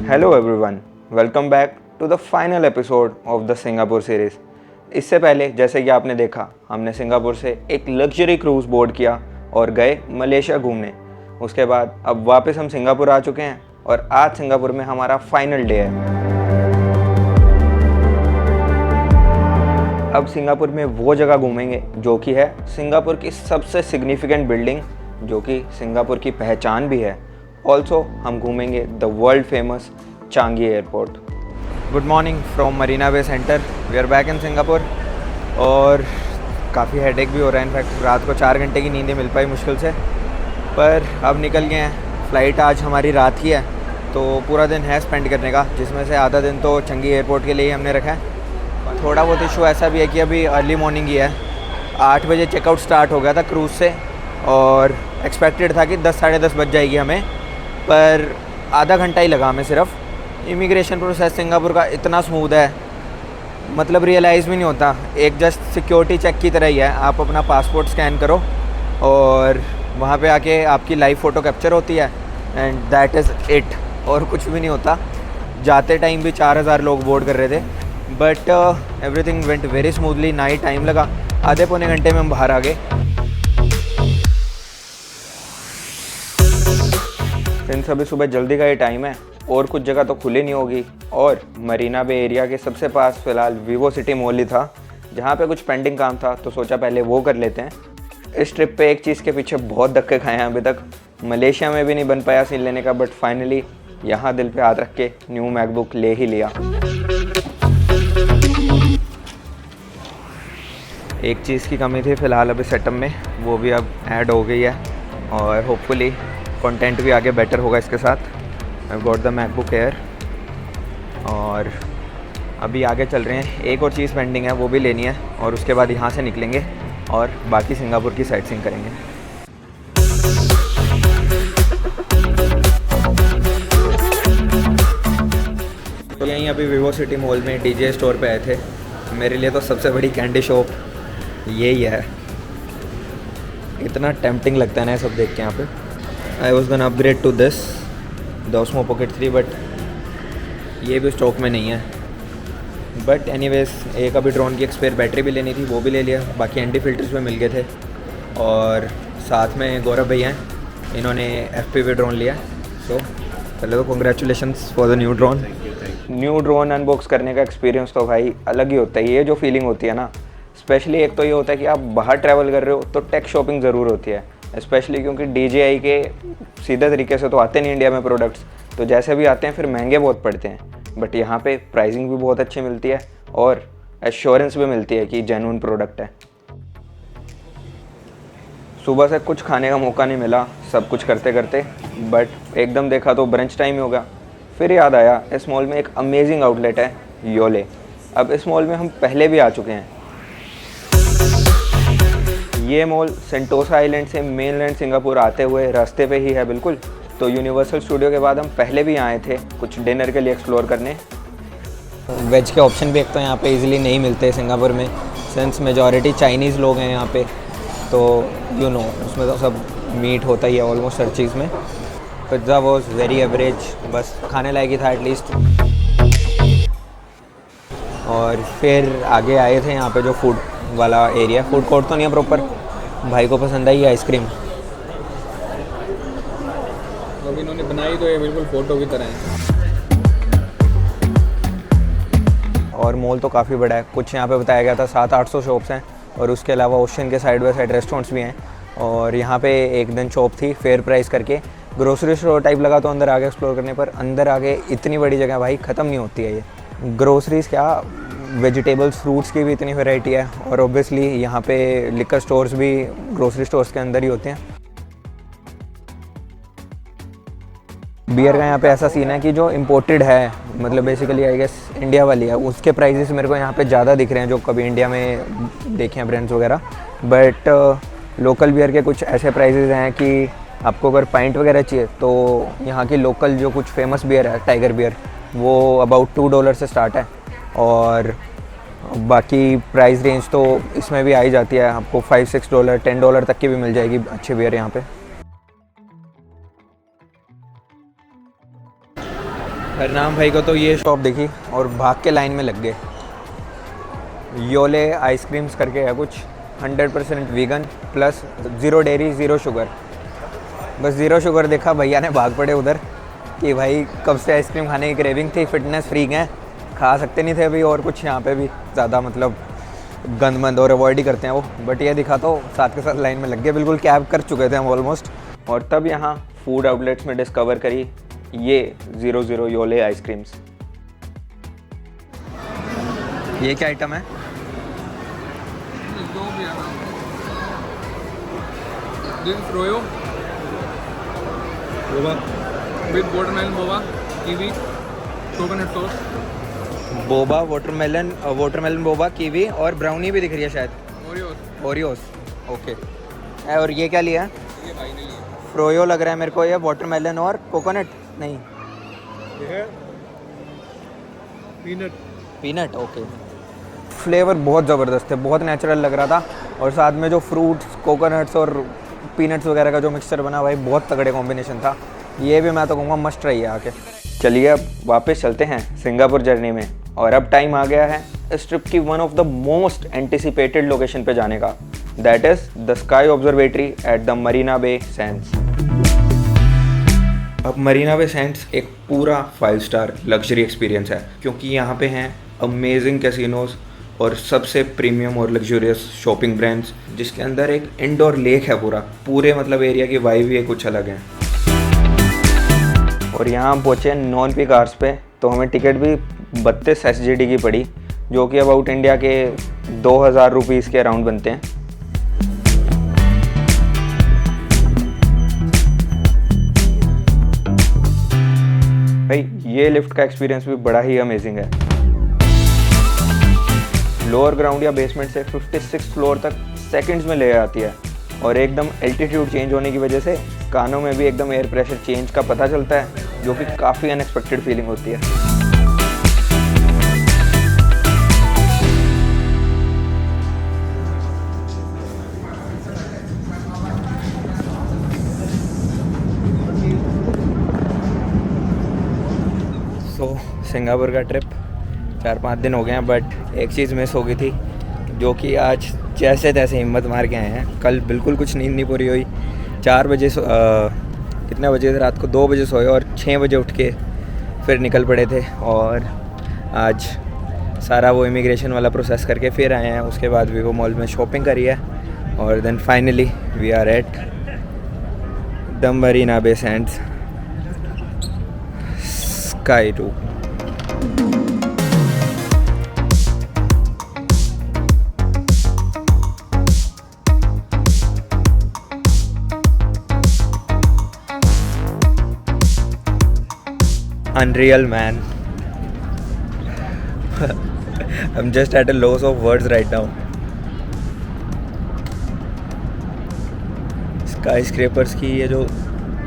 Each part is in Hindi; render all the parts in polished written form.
Hello everyone, welcome back to the final episode of the Singapore series. इससे पहले जैसे कि आपने देखा, हमने सिंगापुर से एक लग्जरी क्रूज़ बोर्ड किया और गए मलेशिया घूमने। उसके बाद अब वापस हम सिंगापुर आ चुके हैं और आज सिंगापुर में हमारा फाइनल डे है। अब सिंगापुर में वो जगह घूमेंगे जो कि है सिंगापुर की सबसे सिग्निफिकेंट बिल्डिंग, जो कि सिंगापुर की पहचान भी है। ऑल्सो हम घूमेंगे the world famous Changi airport. Good morning from Marina Bay centre, we are back in Singapore. और काफ़ी हेडेक भी हो रहा है। इनफैक्ट रात को 4 घंटे की नींद मिल पाई मुश्किल से, पर अब निकल गए हैं। फ़्लाइट आज हमारी रात की है, तो पूरा दिन है स्पेंड करने का, जिसमें से आधा दिन तो चांगी एयरपोर्ट के लिए ही हमने रखा है। थोड़ा बहुत इशू ऐसा भी है कि अभी अर्ली मॉर्निंग ही है, 8 बजे चेकआउट स्टार्ट हो गया था क्रूज़ से और एक्सपेक्टेड था कि 10 साढ़े 10 बज जाएगी हमें, पर आधा घंटा ही लगा हमें सिर्फ। इमिग्रेशन प्रोसेस सिंगापुर का इतना स्मूथ है, मतलब रियलाइज़ भी नहीं होता, एक जस्ट सिक्योरिटी चेक की तरह ही है। आप अपना पासपोर्ट स्कैन करो और वहाँ पे आके आपकी लाइव फ़ोटो कैप्चर होती है एंड दैट इज़ इट, और कुछ भी नहीं होता। जाते टाइम भी 4000 लोग बोर्ड कर रहे थे, but everything went very smoothly. ना ही टाइम लगा, आधे पौने घंटे में हम बाहर आ गए। इन सभी सुबह जल्दी का ही टाइम है और कुछ जगह तो खुली नहीं होगी। और मरीना बे एरिया के सबसे पास फ़िलहाल वीवो सिटी मॉल ही था, जहाँ पे कुछ पेंडिंग काम था, तो सोचा पहले वो कर लेते हैं। इस ट्रिप पे एक चीज़ के पीछे बहुत धक्के खाए हैं अभी तक। मलेशिया में भी नहीं बन पाया सीन लेने का, बट फाइनली यहाँ दिल पे हाथ रख के न्यू मैकबुक ले ही लिया। एक चीज़ की कमी थी फ़िलहाल अभी सेटअप में, वो भी अब ऐड हो गई है और होपफुली कंटेंट भी आगे बेटर होगा इसके साथ। I got the MacBook air और अभी आगे चल रहे हैं। एक और चीज़ पेंडिंग है, वो भी लेनी है, और उसके बाद यहाँ से निकलेंगे और बाकी सिंगापुर की साइट सीइंग करेंगे। तो यहीं अभी वीवो सिटी मॉल में डीजे स्टोर पे आए थे। मेरे लिए तो सबसे बड़ी कैंडी शॉप यही है। इतना टेम्पटिंग लगता है ना सब देख के यहाँ पे। I was gonna upgrade to this the Osmo Pocket 3, but ये भी स्टॉक में नहीं है। बट एनीवेज, एक अभी ड्रोन की एक स्पेयर बैटरी भी लेनी थी, वो भी ले लिया। बाकी एंटी फिल्टर्स में मिल गए थे। और साथ में गौरव भैया हैं, इन्होंने FPV ड्रोन लिया। तो पहले तो congratulations for the new drone. New drone unbox करने का एक्सपीरियंस तो भाई अलग ही होता है। ये जो फीलिंग होती है ना, स्पेशली एक तो ये होता है कि आप बाहर ट्रैवल कर रहे हो तो टेक शॉपिंग ज़रूर होती है, स्पेशली क्योंकि DJI के सीधे तरीके से तो आते नहीं इंडिया में प्रोडक्ट्स, तो जैसे भी आते हैं फिर महंगे बहुत पड़ते हैं। बट यहाँ पे प्राइसिंग भी बहुत अच्छी मिलती है और एश्योरेंस भी मिलती है कि जेन्युइन प्रोडक्ट है। सुबह से कुछ खाने का मौका नहीं मिला सब कुछ करते करते, बट एकदम देखा तो ब्रंच टाइम ही होगा। फिर याद आया, इस मॉल में एक अमेजिंग आउटलेट है, योले। अब इस मॉल में हम पहले भी आ चुके हैं। ये मॉल सेंटोसा आइलैंड से मेनलैंड सिंगापुर आते हुए रास्ते पे ही है बिल्कुल। तो यूनिवर्सल स्टूडियो के बाद हम पहले भी आए थे कुछ डिनर के लिए एक्सप्लोर करने। वेज के ऑप्शन भी एक तो यहाँ पे इजीली नहीं मिलते सिंगापुर में, सिंस मेजॉरिटी चाइनीज़ लोग हैं यहाँ पे, तो उसमें तो सब मीट होता ही है ऑलमोस्ट हर चीज़ में। पिज़्ज़ा वॉज वेरी एवरेज, बस खाने लायक ही था एटलीस्ट। और फिर आगे आए थे यहाँ पे जो फूड वाला एरिया, फूड कोर्ट तो नहीं है प्रॉपर, भाई को पसंद आई आइसक्रीम। तो इन्होंने बनाई तो ये बिल्कुल फ़ोटो की तरह है। और मॉल तो काफ़ी बड़ा है, कुछ यहाँ पे बताया गया था 700-800 शॉप्स हैं, और उसके अलावा ओशन के साइड बाय साइड रेस्टोरेंट्स भी हैं। और यहाँ पे एक दिन शॉप थी फेयर प्राइस करके, ग्रोसरी स्टोर टाइप लगा। तो अंदर आगे एक्सप्लोर करने पर अंदर आगे इतनी बड़ी जगह भाई ख़त्म नहीं होती है। ये ग्रोसरीज़ क्या, वेजिटेबल्स फ्रूट्स की भी इतनी वैरायटी है। और ऑब्वियसली यहाँ पे लिकर स्टोर्स भी ग्रोसरी स्टोर्स के अंदर ही होते हैं। बियर का यहाँ पे ऐसा सीन है कि जो इम्पोर्टेड है, मतलब बेसिकली आई गेस इंडिया वाली है, उसके प्राइसेस मेरे को यहाँ पे ज़्यादा दिख रहे हैं जो कभी इंडिया में देखे हैं ब्रांड्स वगैरह। बट लोकल बियर के कुछ ऐसे प्राइसेस हैं कि आपको अगर पाइंट वगैरह चाहिए तो यहाँ की लोकल जो कुछ फेमस बियर है, टाइगर बियर, वो अबाउट $2 से स्टार्ट है। और बाकी प्राइस रेंज तो इसमें भी आ ही जाती है, आपको $5-6 $10 तक की भी मिल जाएगी अच्छी बियर यहाँ पे। हरनाम भाई को तो ये शॉप दिखी और भाग के लाइन में लग गए। योले आइसक्रीम्स करके है कुछ, 100% वीगन प्लस 0 डेयरी 0 शुगर। बस 0 शुगर देखा भैया ने भाग पड़े उधर कि भाई कब से आइसक्रीम खाने की क्रेविंग थी, फिटनेस फ्रीक हैं, खा सकते नहीं थे अभी। और कुछ यहाँ पे भी ज़्यादा मतलब गंद मंद और अवॉइड ही करते हैं वो, बट ये दिखा तो साथ के साथ लाइन में लग गए, बिल्कुल कैब कर चुके थे हम ऑलमोस्ट। और तब यहाँ फूड आउटलेट्स में डिस्कवर करी ये 00 योले आइसक्रीम्स। ये क्या आइटम है? Froyo with watermelon Boba kiwi coconut sauce. Boba watermelon Boba kiwi और ब्राउनी भी दिख रही है शायद, ओरियोस। ओके। और ये क्या लिया? ये भाई ने लिया फ्रोयो लग रहा है मेरे को, ये वाटरमेलन और कोकोनट नहीं, ये है पीनट। ओके। फ्लेवर बहुत ज़बरदस्त है, बहुत नेचुरल लग रहा था। और साथ में जो फ्रूट्स, कोकोनट्स और पीनट्स वगैरह का जो मिक्सचर बना भाई, बहुत तगड़े कॉम्बिनेशन था। ये भी मैं तो कहूँगा मस्ट ट्राई है आके। चलिए अब वापस चलते हैं सिंगापुर जर्नी में। और अब टाइम आ गया है इस ट्रिप की one of the most anticipated location पे जाने का, that is the sky observatory at the Marina Bay Sands. अब मरीना बे सैंड्स एक पूरा 5 स्टार लग्जरी एक्सपीरियंस है, क्योंकि यहाँ पे हैं अमेजिंग कैसीनोज और सबसे प्रीमियम और लग्जरियस शॉपिंग ब्रांड्स, जिसके अंदर एक इंडोर लेक है पूरे मतलब एरिया की वाइब ही कुछ अलग है। और यहाँ हम पहुँचे नॉन पीक आवर्स पे, तो हमें टिकट भी 32 SGD की पड़ी, जो कि अबाउट इंडिया के 2000 रुपीज़ के अराउंड बनते हैं। भाई ये लिफ्ट का एक्सपीरियंस भी बड़ा ही अमेजिंग है। लोअर ग्राउंड या बेसमेंट से 56 फ्लोर तक सेकंड्स में ले आती है। और एकदम एल्टीट्यूड चेंज होने की वजह से कानों में भी एकदम एयर प्रेशर चेंज का पता चलता है, जो कि काफ़ी अनएक्सपेक्टेड फीलिंग होती है। सिंगापुर का ट्रिप 4-5 दिन हो गए हैं, बट एक चीज़ मिस हो गई थी, जो कि आज जैसे तैसे हिम्मत मार के आए हैं। कल बिल्कुल कुछ नींद नहीं पूरी हुई। 4 बजे कितने बजे थे? रात को 2 बजे सोए और 6 बजे उठ के फिर निकल पड़े थे। और आज सारा वो इमिग्रेशन वाला प्रोसेस करके फिर आए हैं। उसके बाद वीवो मॉल में शॉपिंग करी है और then finally we are at the Marina Bay Sands Sky 2। Unreal, man. I'm just at a loss of words right now. Sky scrapers की ये जो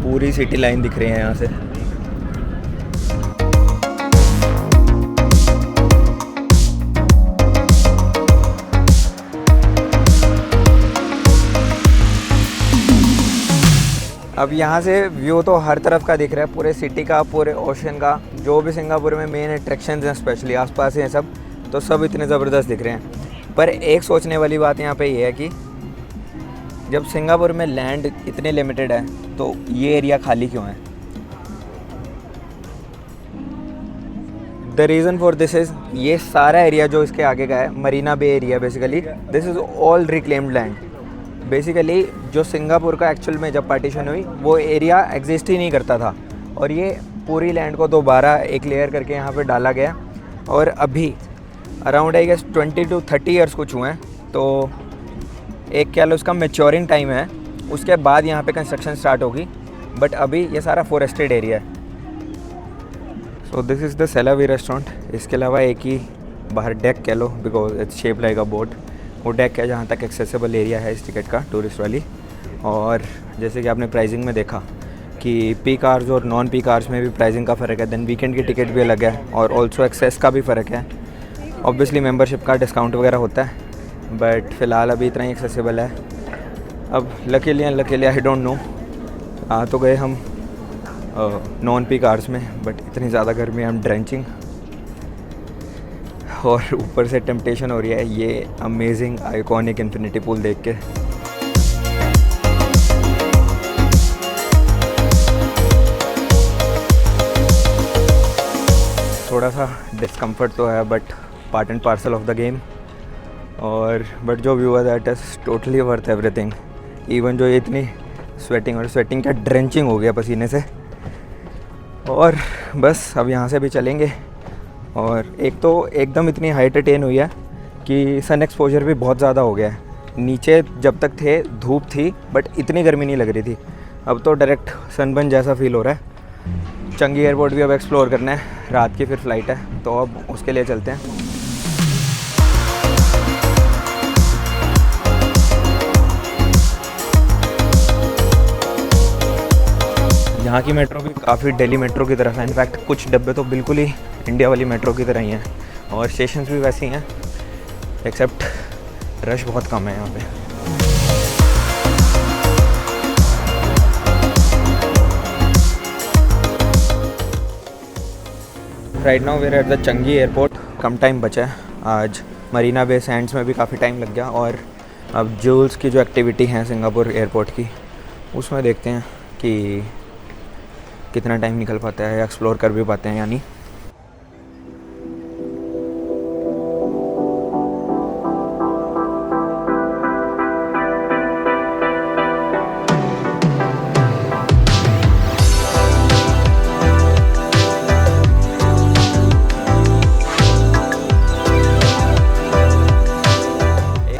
पूरी सिटी लाइन दिख रही है यहाँ से। अब यहाँ से व्यू तो हर तरफ का दिख रहा है, पूरे सिटी का, पूरे ओशन का। जो भी सिंगापुर में मेन अट्रैक्शंस हैं, स्पेशली आसपास हैं सब, तो सब इतने ज़बरदस्त दिख रहे हैं। पर एक सोचने वाली बात यहाँ पे ये है कि जब सिंगापुर में लैंड इतने लिमिटेड है, तो ये एरिया खाली क्यों है? The reason for this is, ये सारा एरिया जो इसके आगे का है, Marina Bay area, basically this is all reclaimed land. Basically जो सिंगापुर का एक्चुअल में जब पार्टीशन हुई, वो एरिया एग्जिस्ट ही नहीं करता था, और ये पूरी लैंड को दोबारा एक लेयर करके यहाँ पे डाला गया। और अभी around I guess 20 to 30 years कुछ हुए हैं, तो एक क्या लो उसका मेच्योरिंग टाइम है, उसके बाद यहाँ पे कंस्ट्रक्शन स्टार्ट होगी। बट अभी ये सारा फॉरेस्टेड एरिया है। So this is the Ce La Vi restaurant. इसके अलावा एक ही बाहर डेक कह लो, because it's shape like a boat, वो डेक है जहाँ तक एक्सेसिबल एरिया है इस टिकट का, टूरिस्ट वाली। और जैसे कि आपने प्राइसिंग में देखा कि पीक आवर्स और नॉन पीक आवर्स में भी प्राइसिंग का फ़र्क है। देन वीकेंड की टिकट भी अलग है, और ऑल्सो एक्सेस का भी फ़र्क है। ऑब्वियसली मेंबरशिप का डिस्काउंट वगैरह होता है, बट फ़िलहाल अभी इतना ही एक्सेसिबल है। अब luckily unluckily I don't know, आ तो गए हम नॉन पीक आवर्स में, बट इतनी ज़्यादा गर्मी आई एम ड्रेंचिंग। और ऊपर से टेम्पटेशन हो रही है ये अमेजिंग आइकॉनिक इन्फिनिटी पूल देख के। थोड़ा सा डिस्कम्फर्ट तो है, but part and parcel of the game. और बट जो व्यू है that is totally worth everything. Even जो ये इतनी स्वेटिंग क्या ड्रेंचिंग हो गया पसीने से। और बस अब यहाँ से भी चलेंगे। और एक तो एकदम इतनी हाइट अटेन हुई है कि सन एक्सपोजर भी बहुत ज़्यादा हो गया है। नीचे जब तक थे धूप थी, बट इतनी गर्मी नहीं लग रही थी। अब तो डायरेक्ट सनबर्न जैसा फील हो रहा है। चंगी एयरपोर्ट भी अब एक्सप्लोर करना है, रात की फिर फ्लाइट है, तो अब उसके लिए चलते हैं। यहाँ की मेट्रो भी काफ़ी दिल्ली मेट्रो की तरह है। इनफैक्ट कुछ डब्बे तो बिल्कुल ही इंडिया वाली मेट्रो की तरह ही हैं, और स्टेशंस भी वैसे ही हैं, एक्सेप्ट रश बहुत कम है यहाँ पे। Right now we are at the Changi airport. कम टाइम बचा है। आज मरीना बे सैंड्स में भी काफ़ी टाइम लग गया, और अब जूल्स की जो एक्टिविटी है सिंगापुर एयरपोर्ट की, उसमें देखते हैं कि कितना टाइम निकल पाता है या एक्सप्लोर कर भी पाते हैं या नहीं।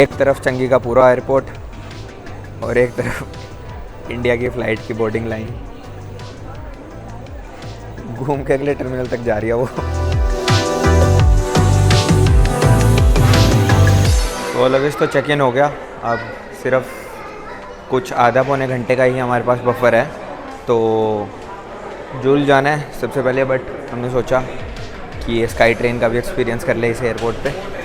एक तरफ चंगी का पूरा एयरपोर्ट और एक तरफ इंडिया की फ़्लाइट की बोर्डिंग लाइन। घूम के अगले टर्मिनल तक जा रही है वो। तो लगेज तो चेक इन हो गया। अब सिर्फ कुछ आधा पौने घंटे का ही हमारे पास बफर है, तो जूल जाना है सबसे पहले। बट हमने सोचा कि ये स्काई ट्रेन का भी एक्सपीरियंस कर ले इस एयरपोर्ट पे।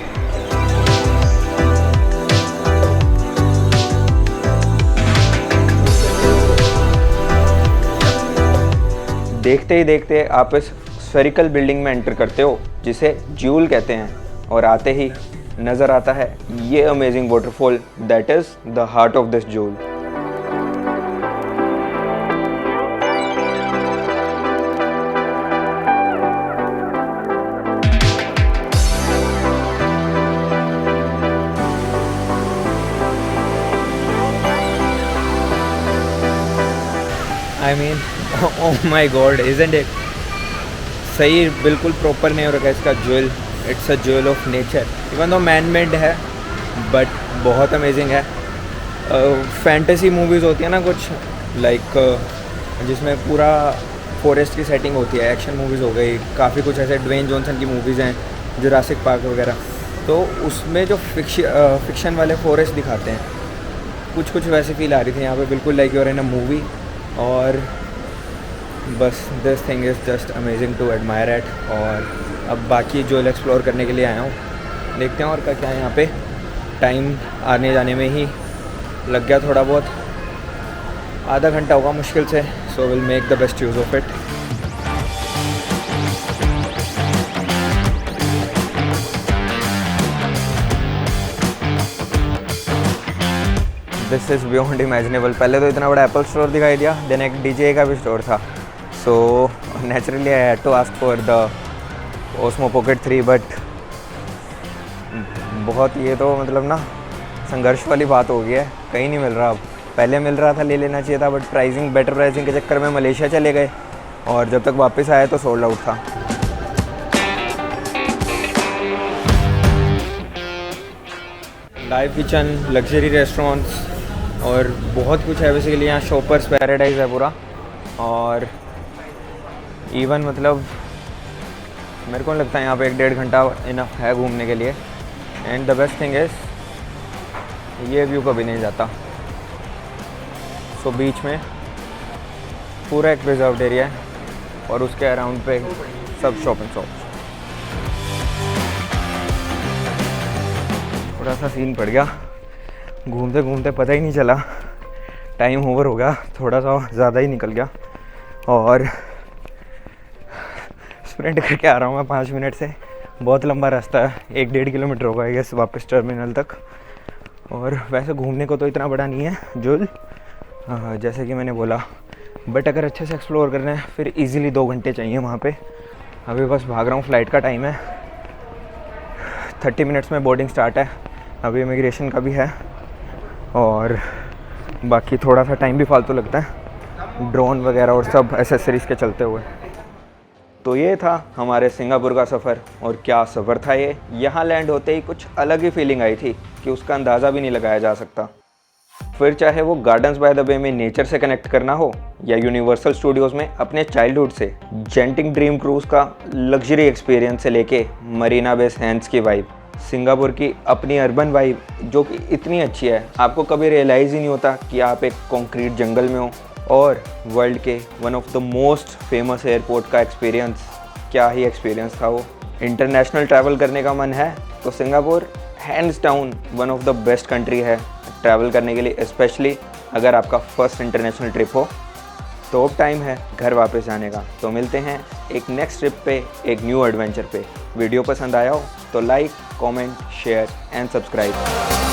देखते ही देखते आप इस स्फेरिकल बिल्डिंग में एंटर करते हो जिसे जूल कहते हैं, और आते ही नज़र आता है ये amazing waterfall that is the heart of this joule. I mean oh my God, isn't it? सही बिल्कुल प्रॉपर नहीं हो रखा इसका jewel. It's a jewel of nature. Even though man made है, बट बहुत अमेजिंग है। फैंटेसी मूवीज़ होती है ना कुछ, लाइक जिसमें पूरा फॉरेस्ट की सेटिंग होती है, एक्शन मूवीज़ हो गई, काफ़ी कुछ ऐसे ड्वेन जॉनसन की मूवीज़ हैं, जुरासिक पार्क वगैरह, तो उसमें जो फिक्शन वाले फॉरेस्ट दिखाते हैं, कुछ वैसे फील आ रही थी यहाँ पे, बिल्कुल like you're in a movie. और बस this thing is just amazing to admire at. और अब बाकी जो एक्सप्लोर करने के लिए आया हूँ, देखते हैं और क्या है यहाँ पे। टाइम आने जाने में ही लग गया थोड़ा बहुत, आधा घंटा होगा मुश्किल से। So will make the best use of it. This is beyond imaginable. पहले तो इतना बड़ा एप्पल स्टोर दिखाई दिया, देन एक डीजे का भी स्टोर था। So naturally I had to ask for the Osmo Pocket 3, but बहुत ये तो मतलब ना संघर्ष वाली बात हो गई है, कहीं नहीं मिल रहा। अब पहले मिल रहा था, ले लेना चाहिए था, बट बेटर प्राइसिंग के चक्कर में मलेशिया चले गए, और जब तक वापस आए तो सोल्ड आउट था। लाइव किचन, लग्जरी रेस्टोरेंट्स और बहुत कुछ है बेसिकली यहाँ। शॉपर्स पैराडाइज है पूरा। और इवन मतलब मेरे को नहीं लगता यहाँ पे 1-1.5 घंटा इनफ है घूमने के लिए। And the best thing is ये व्यू कभी नहीं जाता। सो बीच में पूरा एक रिजर्व्ड एरिया है, और उसके अराउंड पे सब शॉपिंग शॉप्स। थोड़ा सा सीन पड़ गया, घूमते घूमते पता ही नहीं चला, टाइम ओवर हो गया, थोड़ा सा ज़्यादा ही निकल गया। और स्प्रिंट करके आ रहा हूँ मैं 5 मिनट से। बहुत लंबा रास्ता है, 1-1.5 किलोमीटर होगा आई गेस वापस टर्मिनल तक। और वैसे घूमने को तो इतना बड़ा नहीं है जुल, जैसे कि मैंने बोला, बट अगर अच्छे से एक्सप्लोर करना है फिर इजीली 2 घंटे चाहिए वहाँ पे। अभी बस भाग रहा हूँ, फ़्लाइट का टाइम है, 30 मिनट्स में बोर्डिंग स्टार्ट है, अभी इमिग्रेशन का भी है और बाकी थोड़ा सा टाइम भी फालतू लगता है ड्रोन वगैरह और सब एसेसरीज़ के चलते हुए। तो ये था हमारे सिंगापुर का सफ़र, और क्या सफ़र था ये। यहाँ लैंड होते ही कुछ अलग ही फीलिंग आई थी कि उसका अंदाज़ा भी नहीं लगाया जा सकता। फिर चाहे वो गार्डन्स बाय द बे में नेचर से कनेक्ट करना हो, या यूनिवर्सल स्टूडियोज़ में अपने चाइल्डहुड से जेंटिंग ड्रीम क्रूज़ का लग्जरी एक्सपीरियंस से लेके मरीना बे सैंड्स की वाइब, सिंगापुर की अपनी अर्बन वाइब जो कि इतनी अच्छी है आपको कभी रियलाइज़ ही नहीं होता कि आप एक कॉन्क्रीट जंगल में हो। और वर्ल्ड के one of the most famous airport का एक्सपीरियंस, क्या ही एक्सपीरियंस था वो। इंटरनेशनल ट्रैवल करने का मन है तो Singapore hands down one of the best country है ट्रैवल करने के लिए, स्पेशली अगर आपका फर्स्ट इंटरनेशनल ट्रिप हो। तो अब टाइम है घर वापस जाने का। तो मिलते हैं एक नेक्स्ट ट्रिप पे, एक न्यू एडवेंचर पे। वीडियो पसंद आया हो तो like, comment, share and subscribe.